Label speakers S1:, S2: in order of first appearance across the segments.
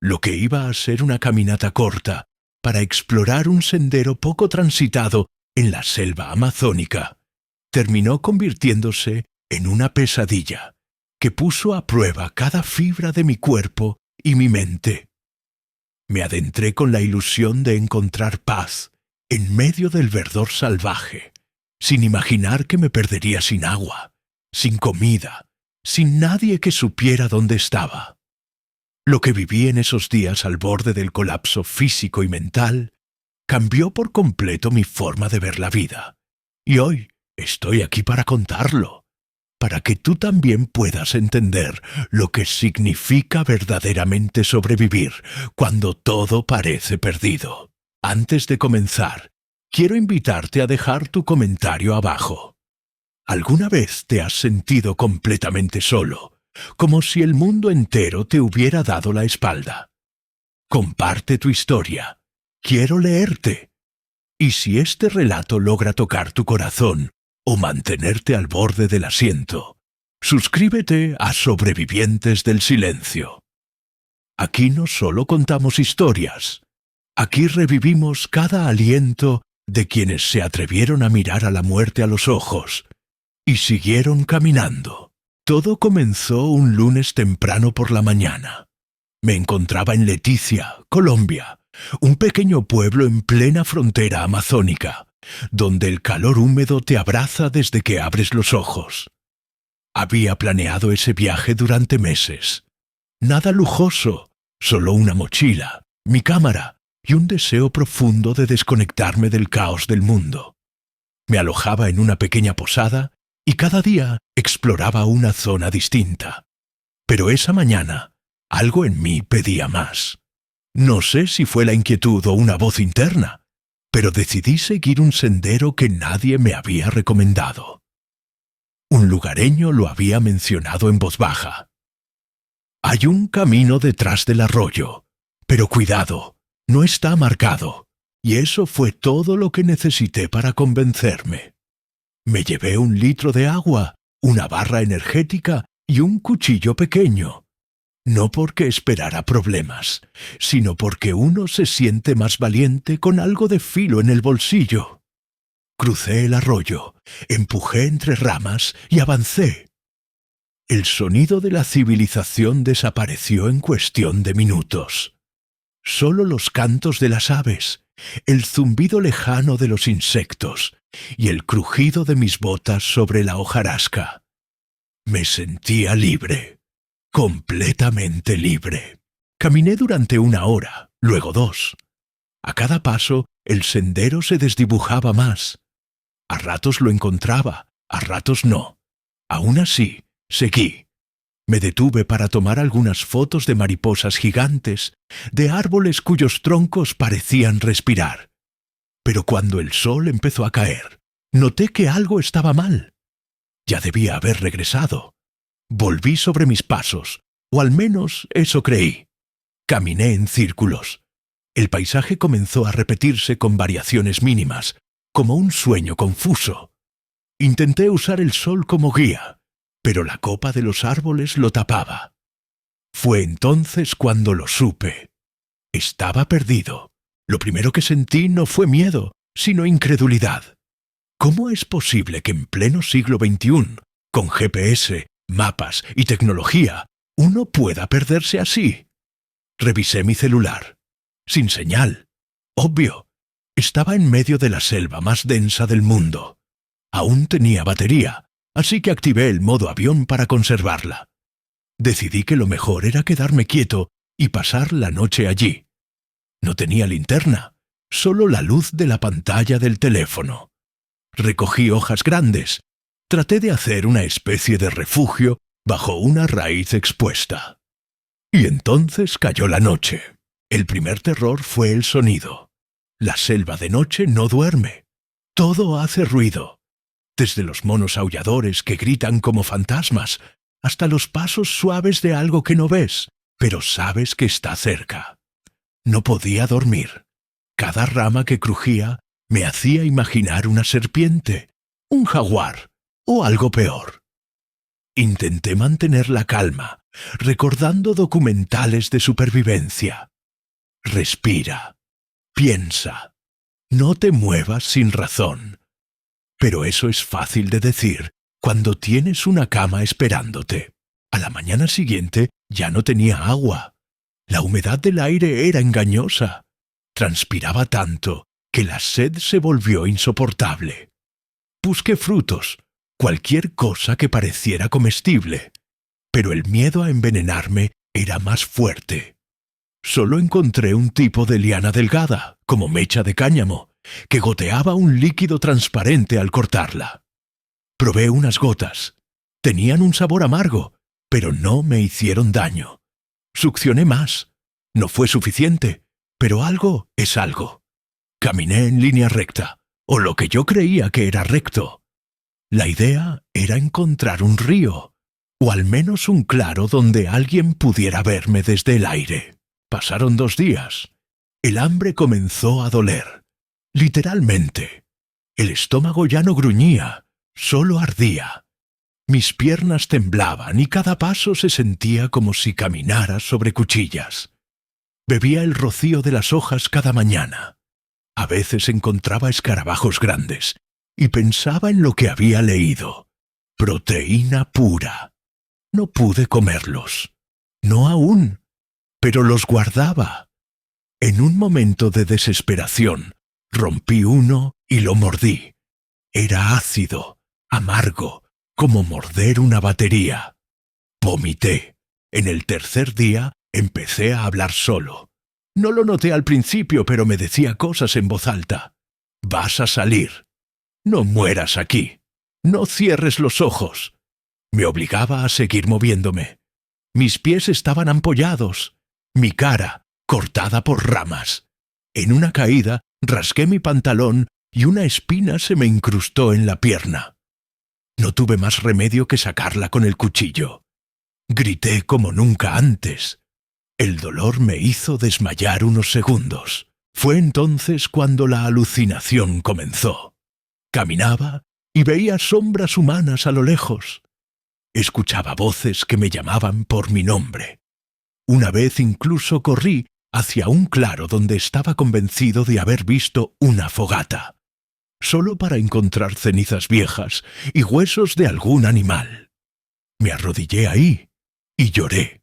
S1: Lo que iba a ser una caminata corta para explorar un sendero poco transitado en la selva amazónica terminó convirtiéndose en una pesadilla que puso a prueba cada fibra de mi cuerpo y mi mente. Me adentré con la ilusión de encontrar paz en medio del verdor salvaje, sin imaginar que me perdería sin agua, sin comida, sin nadie que supiera dónde estaba. Lo que viví en esos días al borde del colapso físico y mental cambió por completo mi forma de ver la vida. Y hoy estoy aquí para contarlo, para que tú también puedas entender lo que significa verdaderamente sobrevivir cuando todo parece perdido. Antes de comenzar, quiero invitarte a dejar tu comentario abajo. ¿Alguna vez te has sentido completamente solo, como si el mundo entero te hubiera dado la espalda? Comparte tu historia. Quiero leerte. Y si este relato logra tocar tu corazón o mantenerte al borde del asiento, suscríbete a Sobrevivientes del Silencio. Aquí no solo contamos historias, aquí revivimos cada aliento de quienes se atrevieron a mirar a la muerte a los ojos y siguieron caminando. Todo comenzó un lunes temprano por la mañana. Me encontraba en Leticia, Colombia, un pequeño pueblo en plena frontera amazónica, donde el calor húmedo te abraza desde que abres los ojos. Había planeado ese viaje durante meses. Nada lujoso, solo una mochila, mi cámara y un deseo profundo de desconectarme del caos del mundo. Me alojaba en una pequeña posada y cada día exploraba una zona distinta. Pero esa mañana, algo en mí pedía más. No sé si fue la inquietud o una voz interna, pero decidí seguir un sendero que nadie me había recomendado. Un lugareño lo había mencionado en voz baja. Hay un camino detrás del arroyo, pero cuidado, no está marcado, y eso fue todo lo que necesité para convencerme. Me llevé 1 litro de agua, una barra energética y un cuchillo pequeño. No porque esperara problemas, sino porque uno se siente más valiente con algo de filo en el bolsillo. Crucé el arroyo, empujé entre ramas y avancé. El sonido de la civilización desapareció en cuestión de minutos. Solo los cantos de las aves, el zumbido lejano de los insectos y el crujido de mis botas sobre la hojarasca. Me sentía libre. Completamente libre. Caminé durante 1 hora, luego 2. A cada paso, el sendero se desdibujaba más. A ratos lo encontraba, a ratos no. Aún así, seguí. Me detuve para tomar algunas fotos de mariposas gigantes, de árboles cuyos troncos parecían respirar. Pero cuando el sol empezó a caer, noté que algo estaba mal. Ya debía haber regresado. Volví sobre mis pasos, o al menos eso creí. Caminé en círculos. El paisaje comenzó a repetirse con variaciones mínimas, como un sueño confuso. Intenté usar el sol como guía, pero la copa de los árboles lo tapaba. Fue entonces cuando lo supe. Estaba perdido. Lo primero que sentí no fue miedo, sino incredulidad. ¿Cómo es posible que en pleno siglo XXI, con GPS, mapas y tecnología, uno pueda perderse así? Revisé mi celular. Sin señal. Obvio. Estaba en medio de la selva más densa del mundo. Aún tenía batería, así que activé el modo avión para conservarla. Decidí que lo mejor era quedarme quieto y pasar la noche allí. No tenía linterna, solo la luz de la pantalla del teléfono. Recogí hojas grandes. Traté de hacer una especie de refugio bajo una raíz expuesta. Y entonces cayó la noche. El primer terror fue el sonido. La selva de noche no duerme. Todo hace ruido. Desde los monos aulladores que gritan como fantasmas, hasta los pasos suaves de algo que no ves, pero sabes que está cerca. No podía dormir. Cada rama que crujía me hacía imaginar una serpiente, un jaguar o algo peor. Intenté mantener la calma, recordando documentales de supervivencia. Respira, piensa, no te muevas sin razón. Pero eso es fácil de decir cuando tienes una cama esperándote. A la mañana siguiente ya no tenía agua. La humedad del aire era engañosa. Transpiraba tanto que la sed se volvió insoportable. Busqué frutos, cualquier cosa que pareciera comestible, pero el miedo a envenenarme era más fuerte. Solo encontré un tipo de liana delgada, como mecha de cáñamo, que goteaba un líquido transparente al cortarla. Probé unas gotas. Tenían un sabor amargo, pero no me hicieron daño. Succioné más. No fue suficiente, pero algo es algo. Caminé en línea recta, o lo que yo creía que era recto. La idea era encontrar un río, o al menos un claro donde alguien pudiera verme desde el aire. Pasaron 2 días. El hambre comenzó a doler. Literalmente. El estómago ya no gruñía, solo ardía. Mis piernas temblaban y cada paso se sentía como si caminara sobre cuchillas. Bebía el rocío de las hojas cada mañana. A veces encontraba escarabajos grandes y pensaba en lo que había leído. Proteína pura. No pude comerlos. No aún, pero los guardaba. En un momento de desesperación, rompí uno y lo mordí. Era ácido, amargo, como morder una batería. Vomité. En el tercer día empecé a hablar solo. No lo noté al principio, pero me decía cosas en voz alta. Vas a salir. No mueras aquí. No cierres los ojos. Me obligaba a seguir moviéndome. Mis pies estaban ampollados. Mi cara, cortada por ramas. En una caída, rasgué mi pantalón y una espina se me incrustó en la pierna. No tuve más remedio que sacarla con el cuchillo. Grité como nunca antes. El dolor me hizo desmayar unos segundos. Fue entonces cuando la alucinación comenzó. Caminaba y veía sombras humanas a lo lejos. Escuchaba voces que me llamaban por mi nombre. Una vez incluso corrí hacia un claro donde estaba convencido de haber visto una fogata, solo para encontrar cenizas viejas y huesos de algún animal. Me arrodillé ahí y lloré.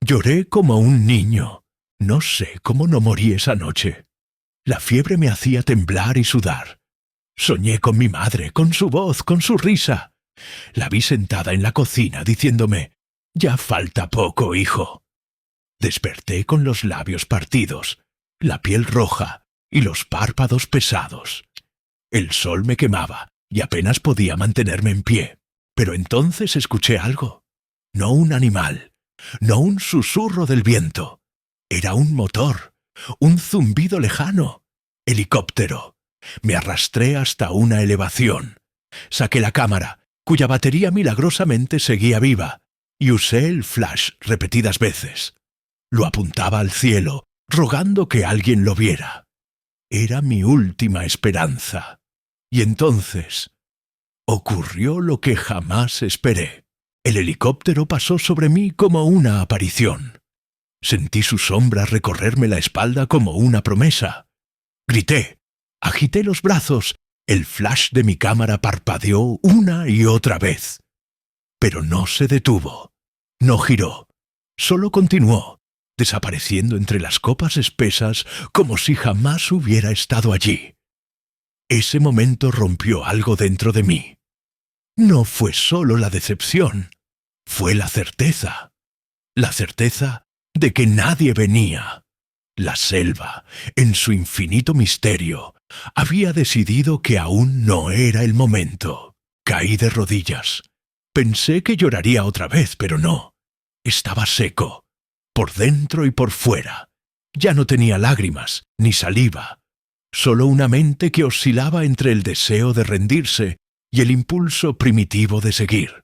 S1: Lloré como un niño. No sé cómo no morí esa noche. La fiebre me hacía temblar y sudar. Soñé con mi madre, con su voz, con su risa. La vi sentada en la cocina diciéndome, «Ya falta poco, hijo». Desperté con los labios partidos, la piel roja y los párpados pesados. El sol me quemaba y apenas podía mantenerme en pie. Pero entonces escuché algo. No un animal, no un susurro del viento. Era un motor, un zumbido lejano. Helicóptero. Me arrastré hasta una elevación. Saqué la cámara, cuya batería milagrosamente seguía viva, y usé el flash repetidas veces. Lo apuntaba al cielo, rogando que alguien lo viera. Era mi última esperanza. Y entonces ocurrió lo que jamás esperé. El helicóptero pasó sobre mí como una aparición. Sentí su sombra recorrerme la espalda como una promesa. Grité, agité los brazos, el flash de mi cámara parpadeó una y otra vez. Pero no se detuvo, no giró, solo continuó, desapareciendo entre las copas espesas como si jamás hubiera estado allí. Ese momento rompió algo dentro de mí. No fue solo la decepción, fue la certeza de que nadie venía. La selva, en su infinito misterio, había decidido que aún no era el momento. Caí de rodillas. Pensé que lloraría otra vez, pero no. Estaba seco, por dentro y por fuera. Ya no tenía lágrimas, ni saliva. Solo una mente que oscilaba entre el deseo de rendirse y el impulso primitivo de seguir.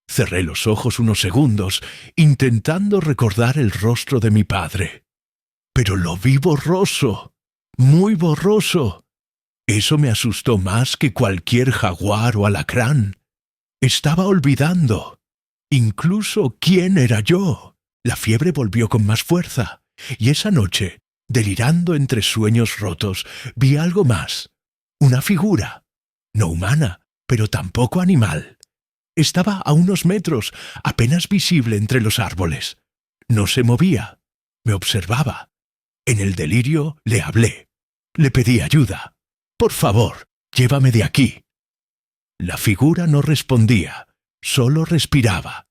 S1: Cerré los ojos unos segundos, intentando recordar el rostro de mi padre. Pero lo vi borroso, muy borroso. Eso me asustó más que cualquier jaguar o alacrán. Estaba olvidando. Incluso ¿quién era yo? La fiebre volvió con más fuerza, y esa noche, delirando entre sueños rotos, vi algo más. Una figura, no humana, pero tampoco animal. Estaba a unos metros, apenas visible entre los árboles. No se movía. Me observaba. En el delirio le hablé. Le pedí ayuda. Por favor, llévame de aquí. La figura no respondía, solo respiraba.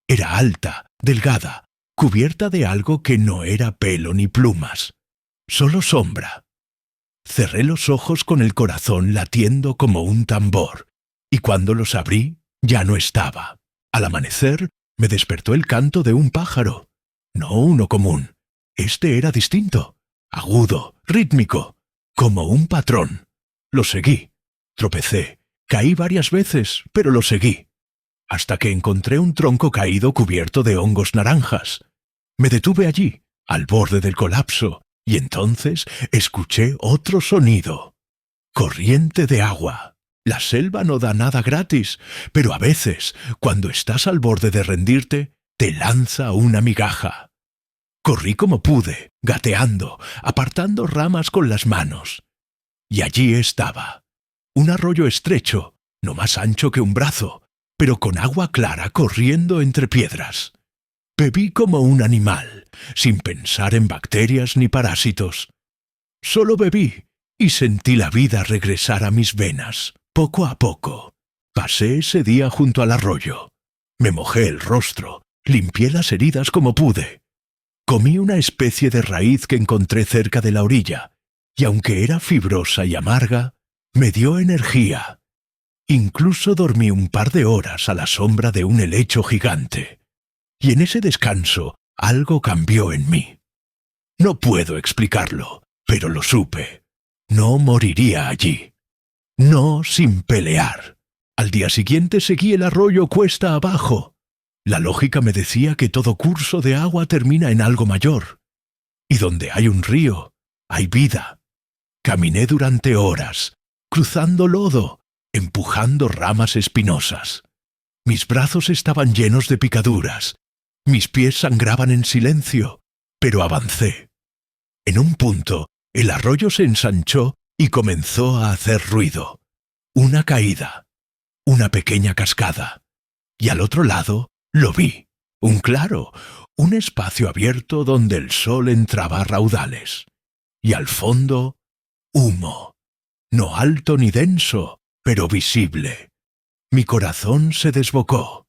S1: Era alta, delgada, cubierta de algo que no era pelo ni plumas. Solo sombra. Cerré los ojos con el corazón latiendo como un tambor, y cuando los abrí, ya no estaba. Al amanecer, me despertó el canto de un pájaro. No uno común. Este era distinto, agudo, rítmico, como un patrón. Lo seguí. Tropecé. Caí varias veces, pero lo seguí. Hasta que encontré un tronco caído cubierto de hongos naranjas. Me detuve allí, al borde del colapso, y entonces escuché otro sonido. Corriente de agua. La selva no da nada gratis, pero a veces, cuando estás al borde de rendirte, te lanza una migaja. Corrí como pude, gateando, apartando ramas con las manos. Y allí estaba. Un arroyo estrecho, no más ancho que un brazo, pero con agua clara corriendo entre piedras. Bebí como un animal, sin pensar en bacterias ni parásitos. Solo bebí y sentí la vida regresar a mis venas, poco a poco. Pasé ese día junto al arroyo. Me mojé el rostro, limpié las heridas como pude. Comí una especie de raíz que encontré cerca de la orilla, y aunque era fibrosa y amarga, me dio energía. Incluso dormí un par de horas a la sombra de un helecho gigante. Y en ese descanso algo cambió en mí. No puedo explicarlo, pero lo supe. No moriría allí. No sin pelear. Al día siguiente seguí el arroyo cuesta abajo. La lógica me decía que todo curso de agua termina en algo mayor. Y donde hay un río, hay vida. Caminé durante horas, cruzando lodo, empujando ramas espinosas. Mis brazos estaban llenos de picaduras. Mis pies sangraban en silencio, pero avancé. En un punto, el arroyo se ensanchó y comenzó a hacer ruido. Una caída. Una pequeña cascada. Y al otro lado, lo vi. Un claro, un espacio abierto donde el sol entraba a raudales. Y al fondo, humo. No alto ni denso, pero visible. Mi corazón se desbocó.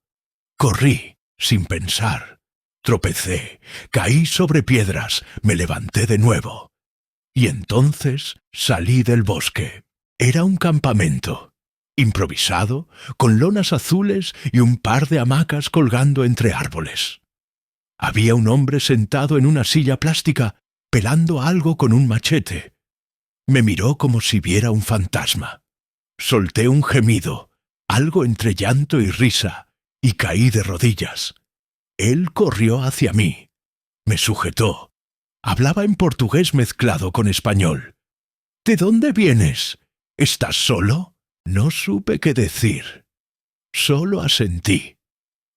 S1: Corrí, sin pensar. Tropecé, caí sobre piedras, me levanté de nuevo. Y entonces salí del bosque. Era un campamento, improvisado, con lonas azules y un par de hamacas colgando entre árboles. Había un hombre sentado en una silla plástica, pelando algo con un machete. Me miró como si viera un fantasma. Solté un gemido, algo entre llanto y risa, y caí de rodillas. Él corrió hacia mí. Me sujetó. Hablaba en portugués mezclado con español. ¿De dónde vienes? ¿Estás solo? No supe qué decir. Solo asentí.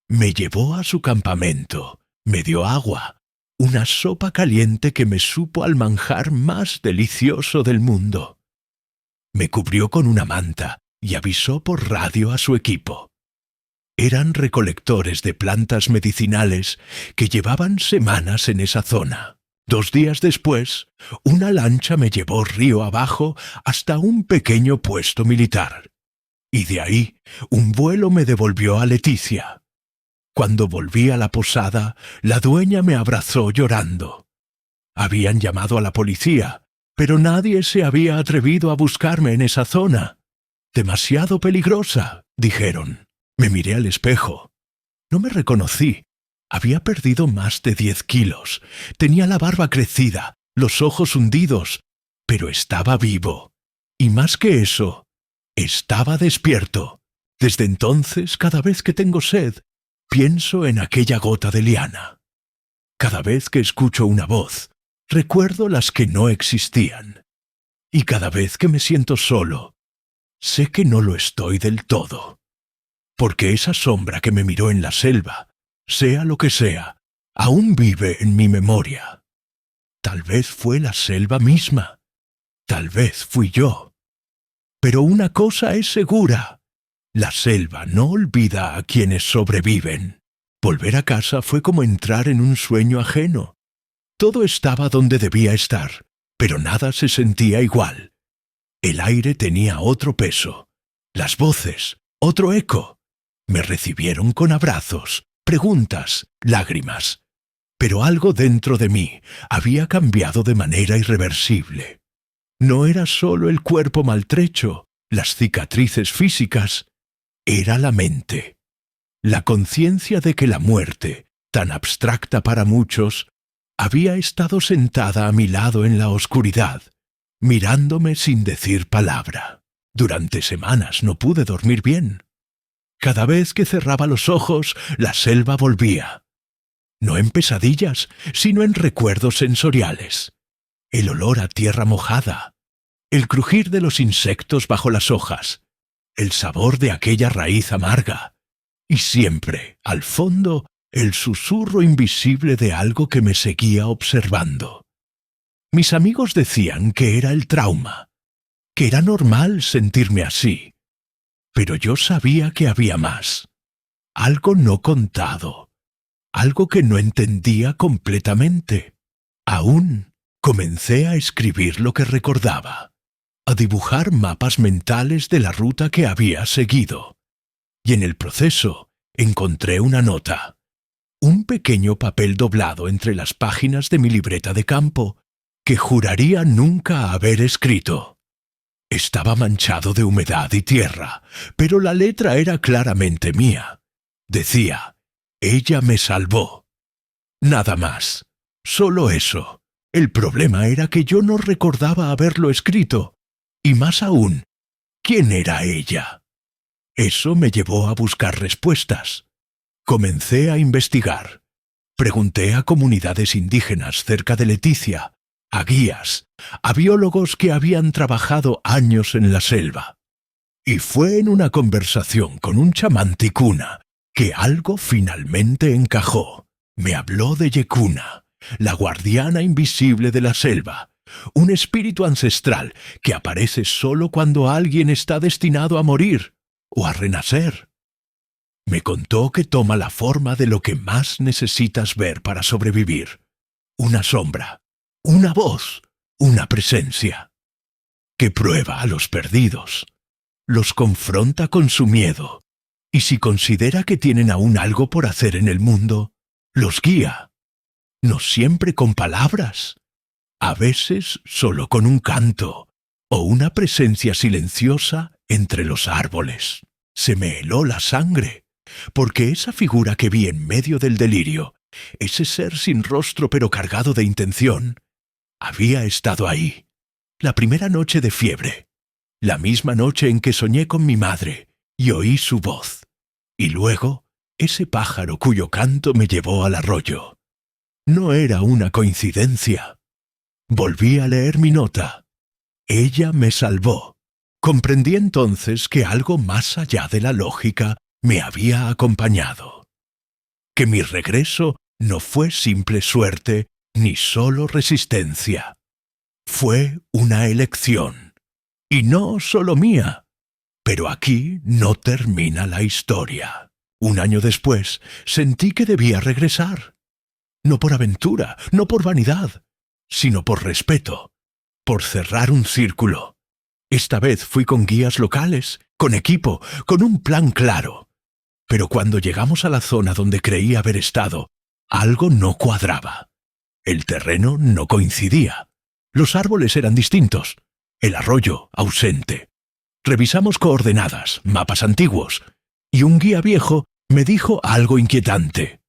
S1: Me llevó a su campamento. Me dio agua. Una sopa caliente que me supo al manjar más delicioso del mundo. Me cubrió con una manta y avisó por radio a su equipo. Eran recolectores de plantas medicinales que llevaban semanas en esa zona. 2 días después, una lancha me llevó río abajo hasta un pequeño puesto militar. Y de ahí, un vuelo me devolvió a Leticia. Cuando volví a la posada, la dueña me abrazó llorando. Habían llamado a la policía, pero nadie se había atrevido a buscarme en esa zona. Demasiado peligrosa, dijeron. Me miré al espejo. No me reconocí. Había perdido más de 10 kilos. Tenía la barba crecida, los ojos hundidos, pero estaba vivo. Y más que eso, estaba despierto. Desde entonces, cada vez que tengo sed, pienso en aquella gota de liana. Cada vez que escucho una voz, recuerdo las que no existían. Y cada vez que me siento solo, sé que no lo estoy del todo. porque esa sombra que me miró en la selva, sea lo que sea, aún vive en mi memoria. Tal vez fue la selva misma, tal vez fui yo. Pero una cosa es segura, la selva no olvida a quienes sobreviven. Volver a casa fue como entrar en un sueño ajeno. Todo estaba donde debía estar, pero nada se sentía igual. El aire tenía otro peso, las voces, otro eco. Me recibieron con abrazos, preguntas, lágrimas. Pero algo dentro de mí había cambiado de manera irreversible. No era solo el cuerpo maltrecho, las cicatrices físicas, era la mente. La conciencia de que la muerte, tan abstracta para muchos, había estado sentada a mi lado en la oscuridad, mirándome sin decir palabra. Durante semanas no pude dormir bien. Cada vez que cerraba los ojos, la selva volvía. No en pesadillas, sino en recuerdos sensoriales. El olor a tierra mojada, el crujir de los insectos bajo las hojas, el sabor de aquella raíz amarga, y siempre, al fondo, el susurro invisible de algo que me seguía observando. Mis amigos decían que era el trauma, que era normal sentirme así, pero yo sabía que había más, algo no contado, algo que no entendía completamente. Aún comencé a escribir lo que recordaba, a dibujar mapas mentales de la ruta que había seguido, y en el proceso encontré una nota, un pequeño papel doblado entre las páginas de mi libreta de campo, que juraría nunca haber escrito. Estaba manchado de humedad y tierra, pero la letra era claramente mía. Decía, ella me salvó. Nada más, solo eso. El problema era que yo no recordaba haberlo escrito, y más aún, ¿quién era ella? Eso me llevó a buscar respuestas. Comencé a investigar. Pregunté a comunidades indígenas cerca de Leticia, a guías, a biólogos que habían trabajado años en la selva. Y fue en una conversación con un chamán ticuna que algo finalmente encajó. Me habló de Yecuna, la guardiana invisible de la selva, un espíritu ancestral que aparece solo cuando alguien está destinado a morir o a renacer. Me contó que toma la forma de lo que más necesitas ver para sobrevivir. Una sombra, una voz, una presencia. Que prueba a los perdidos, los confronta con su miedo, y si considera que tienen aún algo por hacer en el mundo, los guía. No siempre con palabras, a veces solo con un canto o una presencia silenciosa entre los árboles. Se me heló la sangre, porque esa figura que vi en medio del delirio, ese ser sin rostro pero cargado de intención, había estado ahí, la primera noche de fiebre, la misma noche en que soñé con mi madre y oí su voz, y luego ese pájaro cuyo canto me llevó al arroyo. No era una coincidencia. Volví a leer mi nota. Ella me salvó. Comprendí entonces que algo más allá de la lógica me había acompañado. Que mi regreso no fue simple suerte ni solo resistencia. Fue una elección. Y no solo mía. Pero aquí no termina la historia. Un año después sentí que debía regresar. No por aventura, no por vanidad, sino por respeto, por cerrar un círculo. Esta vez fui con guías locales, con equipo, con un plan claro. Pero cuando llegamos a la zona donde creí haber estado, algo no cuadraba. El terreno no coincidía. Los árboles eran distintos. El arroyo ausente. Revisamos coordenadas, mapas antiguos, y un guía viejo me dijo algo inquietante.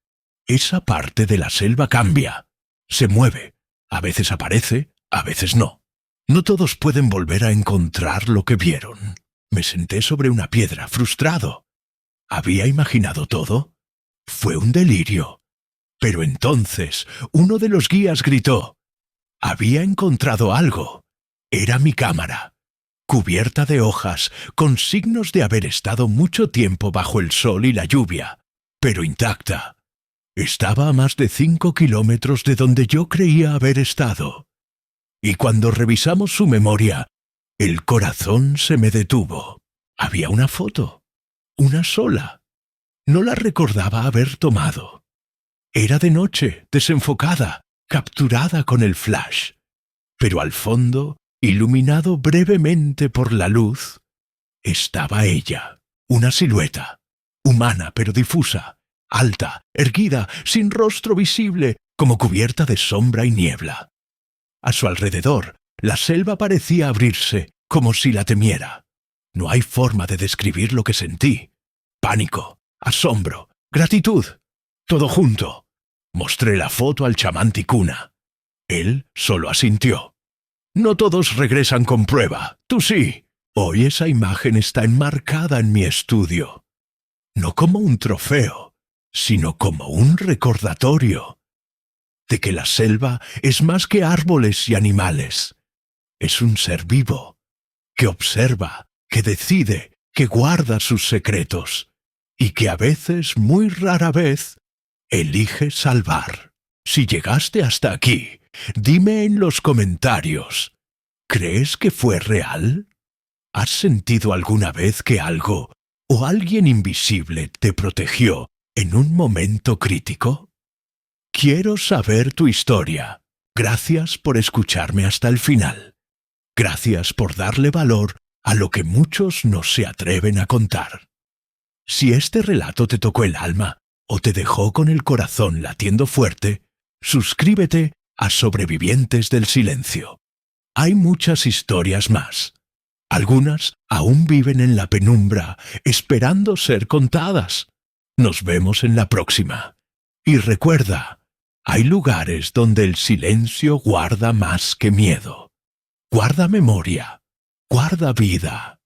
S1: Esa parte de la selva cambia, se mueve, a veces aparece, a veces no. No todos pueden volver a encontrar lo que vieron. Me senté sobre una piedra, frustrado. ¿Había imaginado todo? Fue un delirio. Pero entonces uno de los guías gritó. Había encontrado algo. Era mi cámara. cubierta de hojas, con signos de haber estado mucho tiempo bajo el sol y la lluvia, pero intacta. Estaba a más de 5 kilómetros de donde yo creía haber estado. Y cuando revisamos su memoria, el corazón se me detuvo. Había una foto, una sola. No la recordaba haber tomado. Era de noche, desenfocada, capturada con el flash. Pero al fondo, iluminado brevemente por la luz, estaba ella, una silueta, humana pero difusa, alta, erguida, sin rostro visible, como cubierta de sombra y niebla. A su alrededor, la selva parecía abrirse, como si la temiera. No hay forma de describir lo que sentí. Pánico, asombro, gratitud, todo junto. Mostré la foto al chamán Ticuna. Él solo asintió. No todos regresan con prueba, tú sí. Hoy esa imagen está enmarcada en mi estudio. No como un trofeo, sino como un recordatorio de que la selva es más que árboles y animales. Es un ser vivo, que observa, que decide, que guarda sus secretos, y que a veces, muy rara vez, elige salvar. Si llegaste hasta aquí, dime en los comentarios, ¿crees que fue real? ¿Has sentido alguna vez que algo o alguien invisible te protegió en un momento crítico? Quiero saber tu historia. Gracias por escucharme hasta el final. Gracias por darle valor a lo que muchos no se atreven a contar. Si este relato te tocó el alma o te dejó con el corazón latiendo fuerte, suscríbete a Sobrevivientes del Silencio. Hay muchas historias más. Algunas aún viven en la penumbra, esperando ser contadas. Nos vemos en la próxima. Y recuerda, hay lugares donde el silencio guarda más que miedo. Guarda memoria, guarda vida.